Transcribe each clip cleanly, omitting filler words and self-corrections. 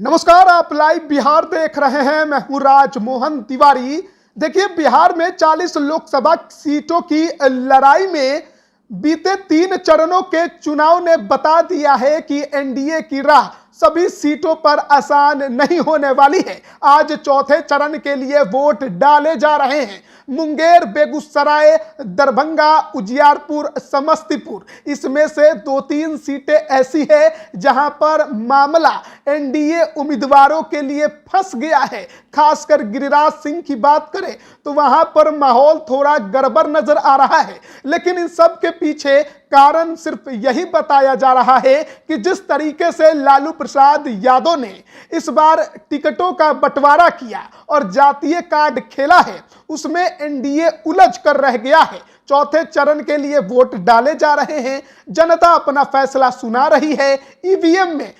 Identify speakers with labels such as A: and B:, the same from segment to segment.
A: नमस्कार, आप लाइव बिहार देख रहे हैं। मैं हूं राजमोहन तिवारी। देखिए, बिहार में 40 लोकसभा सीटों की लड़ाई में बीते 3 चरणों के चुनाव ने बता दिया है कि एनडीए की राह सभी सीटों पर आसान नहीं होने वाली है। आज चौथे चरण के लिए वोट डाले जा रहे हैं। मुंगेर, बेगूसराय, दरभंगा, उजियारपुर, समस्तीपुर, इसमें से 2-3 सीटें ऐसी है जहां पर मामला एनडीए उम्मीदवारों के लिए फंस गया है। खासकर गिरिराज सिंह की बात करें तो वहां पर माहौल थोड़ा गड़बड़ नजर आ रहा है। लेकिन इन सब के पीछे कारण सिर्फ यही बताया जा रहा है कि जिस तरीके से लालू प्रसाद यादव ने इस बार टिकटों का बंटवारा किया और जातीय कार्ड खेला है, उसमें एनडीए उलझ कर रह गया है। चौथे चरण के लिए वोट डाले जा रहे हैं। जनता अपना फैसला सुना रही है। ईवीएम में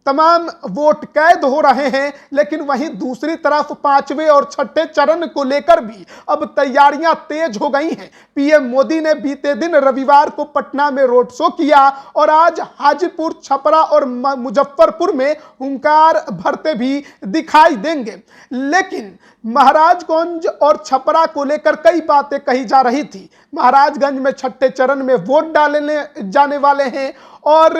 A: तमाम वोट कैद हो रहे हैं। लेकिन वहीं दूसरी तरफ 5वें और 6ठे चरण को लेकर भी अब तैयारियां तेज हो गई हैं। पीएम मोदी ने बीते दिन रविवार को पटना में रोड शो किया और आज हाजीपुर, छपरा और मुजफ्फरपुर में हुंकार भरते भी दिखाई देंगे। लेकिन महाराजगंज और छपरा को लेकर कई बातें कही जा रही थी। महाराजगंज में 6ठे चरण में वोट डालने जाने वाले हैं और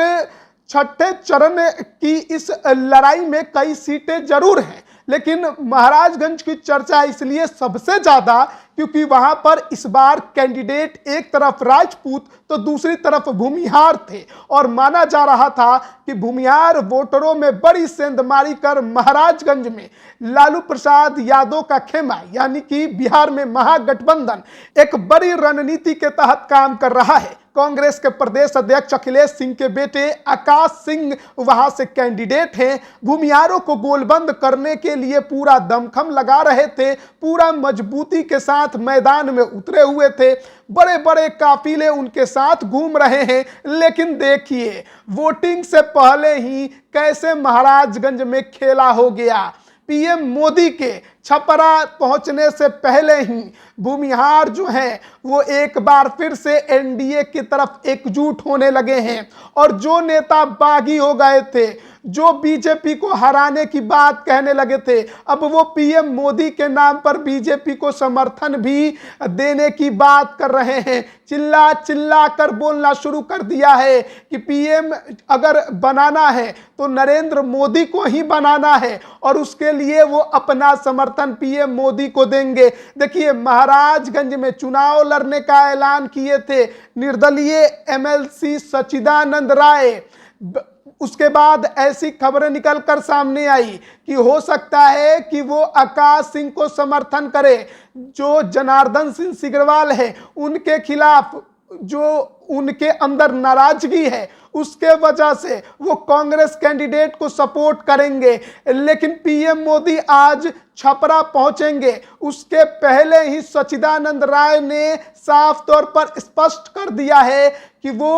A: 6ठे चरण की इस लड़ाई में कई सीटें जरूर हैं। लेकिन महाराजगंज की चर्चा इसलिए सबसे ज्यादा क्योंकि वहां पर इस बार कैंडिडेट एक तरफ राजपूत तो दूसरी तरफ भूमिहार थे और माना जा रहा था कि भूमिहार वोटरों में बड़ी सेंधमारी कर महाराजगंज में लालू प्रसाद यादव का खेमा यानी कि बिहार में महागठबंधन एक बड़ी रणनीति के तहत काम कर रहा है। कांग्रेस के प्रदेश अध्यक्ष अखिलेश सिंह के बेटे आकाश सिंह वहां से कैंडिडेट हैं। भूमिहारों को गोलबंद करने के लिए पूरा दमखम लगा रहे थे, पूरा मजबूती के साथ मैदान में उतरे हुए थे। बड़े बड़े काफिले उनके साथ घूम रहे हैं। लेकिन देखिए, वोटिंग से पहले ही कैसे महाराजगंज में खेला हो गया। पीएम मोदी के छपरा पहुंचने से पहले ही भूमिहार जो हैं वो एक बार फिर से एनडीए की तरफ एकजुट होने लगे हैं और जो नेता बागी हो गए थे, जो बीजेपी को हराने की बात कहने लगे थे, अब वो पीएम मोदी के नाम पर बीजेपी को समर्थन भी देने की बात कर रहे हैं। चिल्ला चिल्ला कर बोलना शुरू कर दिया है कि पीएम अगर बनाना है तो नरेंद्र मोदी को ही बनाना है और उसके लिए वो अपना समर्थन पीएम मोदी को देंगे। देखिए, महाराजगंज में चुनाव लड़ने का ऐलान किए थे निर्दलीय एमएलसी सच्चिदानंद राय। उसके बाद ऐसी खबरें निकलकर सामने आई कि हो सकता है कि वो आकाश सिंह को समर्थन करे। जो जनार्दन सिंह सिग्रीवाल है उनके खिलाफ जो उनके अंदर नाराजगी है उसके वजह से वो कांग्रेस कैंडिडेट को सपोर्ट करेंगे। लेकिन पीएम मोदी आज छपरा पहुंचेंगे उसके पहले ही सच्चिदानंद राय ने साफ तौर पर स्पष्ट कर दिया है कि वो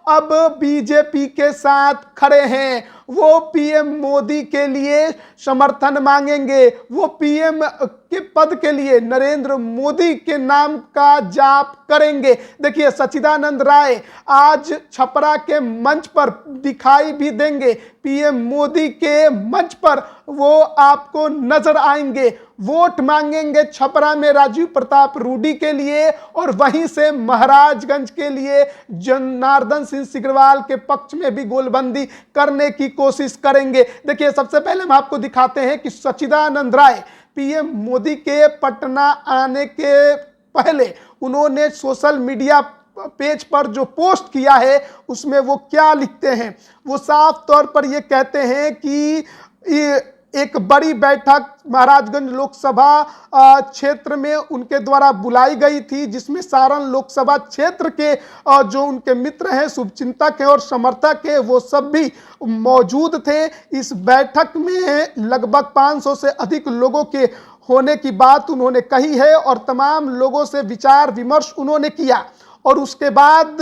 A: अब बीजेपी के साथ खड़े हैं। वो पीएम मोदी के लिए समर्थन मांगेंगे। वो पीएम के पद के लिए नरेंद्र मोदी के नाम का जाप करेंगे। देखिए, सच्चिदानंद राय आज छपरा के मंच पर दिखाई भी देंगे। पीएम मोदी के मंच पर वो आपको नजर आएंगे। वोट मांगेंगे छपरा में राजीव प्रताप रूडी के लिए और वहीं से महाराजगंज के लिए जनार्दन सिंह सिग्रीवाल के पक्ष में भी गोलबंदी करने की कोशिश करेंगे। देखिए, सबसे पहले हम आपको दिखाते हैं कि सच्चिदानंद राय पीएम मोदी के पटना आने के पहले उन्होंने सोशल मीडिया पेज पर जो पोस्ट किया है उसमें वो क्या लिखते हैं। वो साफ तौर पर ये कहते हैं कि एक बड़ी बैठक महाराजगंज लोकसभा क्षेत्र में उनके द्वारा बुलाई गई थी जिसमें सारण लोकसभा क्षेत्र के जो उनके मित्र हैं, शुभचिंतक हैं और समर्थक हैं, वो सब भी मौजूद थे। इस बैठक में लगभग 500 से अधिक लोगों के होने की बात उन्होंने कही है और तमाम लोगों से विचार विमर्श उन्होंने किया और उसके बाद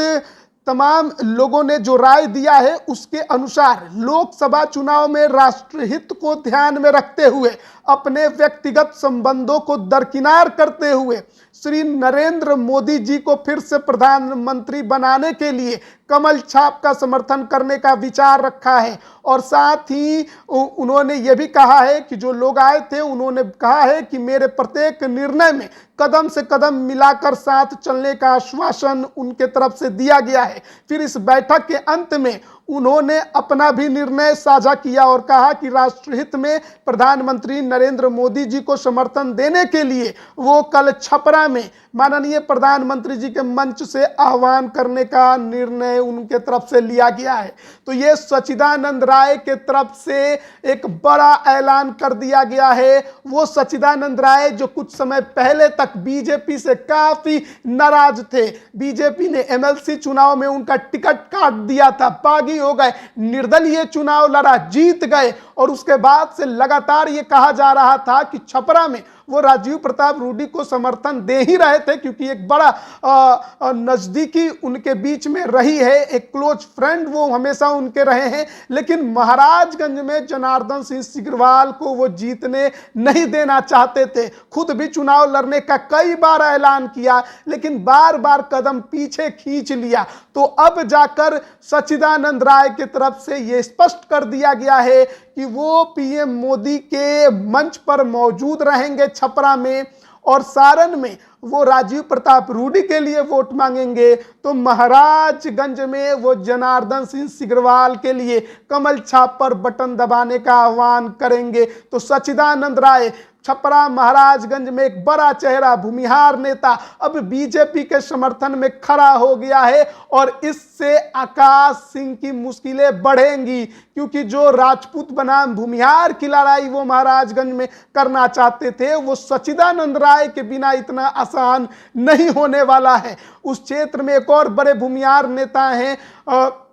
A: तमाम लोगों ने जो राय दिया है उसके अनुसार लोकसभा चुनाव में राष्ट्रहित को ध्यान में रखते हुए अपने व्यक्तिगत संबंधों को दरकिनार करते हुए श्री नरेंद्र मोदी जी को फिर से प्रधानमंत्री बनाने के लिए कमल छाप का समर्थन करने का विचार रखा है। और साथ ही उन्होंने ये भी कहा है कि जो लोग आए थे उन्होंने कहा है कि मेरे प्रत्येक निर्णय में कदम से कदम मिलाकर साथ चलने का आश्वासन उनके तरफ से दिया गया है। फिर इस बैठक के अंत में उन्होंने अपना भी निर्णय साझा किया और कहा कि राष्ट्रहित में प्रधानमंत्री नरेंद्र मोदी जी को समर्थन देने के लिए वो कल छपरा में माननीय प्रधानमंत्री जी के मंच से आह्वान करने का निर्णय उनके तरफ से लिया गया है। तो ये सच्चिदानंद राय के तरफ से एक बड़ा ऐलान कर दिया गया है। वो सच्चिदानंद राय जो कुछ समय पहले तक बीजेपी से काफी नाराज थे, बीजेपी ने एमएलसी चुनाव में उनका टिकट काट दिया था, बागी हो गए, निर्दलीय चुनाव लड़ा, जीत गए और उसके बाद से लगातार ये कहा जा रहा था कि छपरा में वो राजीव प्रताप रूडी को समर्थन दे ही रहे थे क्योंकि एक बड़ा नजदीकी उनके बीच में रही है, एक क्लोज फ्रेंड वो हमेशा उनके रहे हैं। लेकिन महाराजगंज में जनार्दन सिंह सिग्रीवाल को वो जीतने नहीं देना चाहते थे। खुद भी चुनाव लड़ने का कई बार ऐलान किया लेकिन बार बार कदम पीछे खींच लिया। तो अब जाकर सच्चिदानंद राय की तरफ से ये स्पष्ट कर दिया गया है कि वो पीएम मोदी के मंच पर मौजूद रहेंगे छपरा में और सारण में वो राजीव प्रताप रूडी के लिए वोट मांगेंगे। तो महाराजगंज में वो जनार्दन सिंह सिग्रीवाल के लिए कमल छाप पर बटन दबाने का आह्वान करेंगे। तो सच्चिदानंद राय छपरा महाराजगंज में एक बड़ा चेहरा, भूमिहार नेता अब बीजेपी के समर्थन में खड़ा हो गया है और इससे आकाश सिंह की मुश्किलें बढ़ेंगी क्योंकि जो राजपूत बनाम भूमिहार की लड़ाई वो महाराजगंज में करना चाहते थे वो सच्चिदानंद राय के बिना इतना आसान नहीं होने वाला है। उस क्षेत्र में एक और बड़े भूमिहार नेता हैं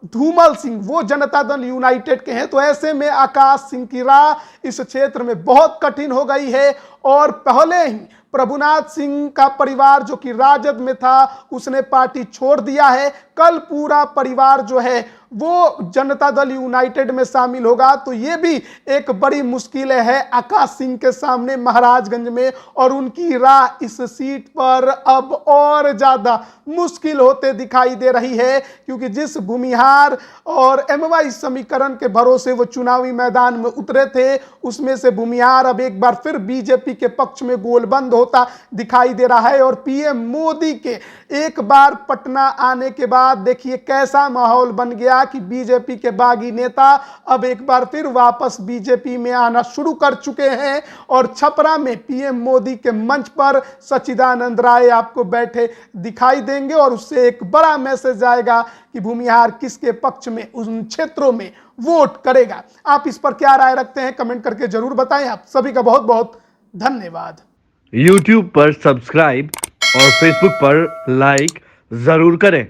A: धूमल सिंह, वो जनता दल यूनाइटेड के हैं। तो ऐसे में आकाश सिंह की राह इस क्षेत्र में बहुत कठिन हो गई है और पहले ही प्रभुनाथ सिंह का परिवार जो कि राजद में था उसने पार्टी छोड़ दिया है। कल पूरा परिवार जो है वो जनता दल यूनाइटेड में शामिल होगा। तो ये भी एक बड़ी मुश्किल है आकाश सिंह के सामने महाराजगंज में और उनकी राह इस सीट पर अब और ज्यादा मुश्किल होते दिखाई दे रही है क्योंकि जिस भूमिहार और एमवाई समीकरण के भरोसे वो चुनावी मैदान में उतरे थे उसमें से भूमिहार अब एक बार फिर बीजेपी के पक्ष में गोलबंद होता दिखाई दे रहा है। और पीएम मोदी के एक बार पटना आने के बाद देखिए कैसा माहौल बन गया कि बीजेपी के बागी नेता अब एक बार फिर वापस बीजेपी में आना शुरू कर चुके हैं और छपरा में पीएम मोदी के मंच पर सच्चिदानंद राय आपको बैठे दिखाई देंगे और उससे एक बड़ा मैसेज आएगा कि भूमिहार किसके पक्ष में उन क्षेत्रों में वोट करेगा। आप इस पर क्या राय रखते हैं कमेंट करके जरूर बताएं। आप सभी का बहुत बहुत धन्यवाद।
B: YouTube पर सब्सक्राइब और Facebook पर लाइक जरूर करें।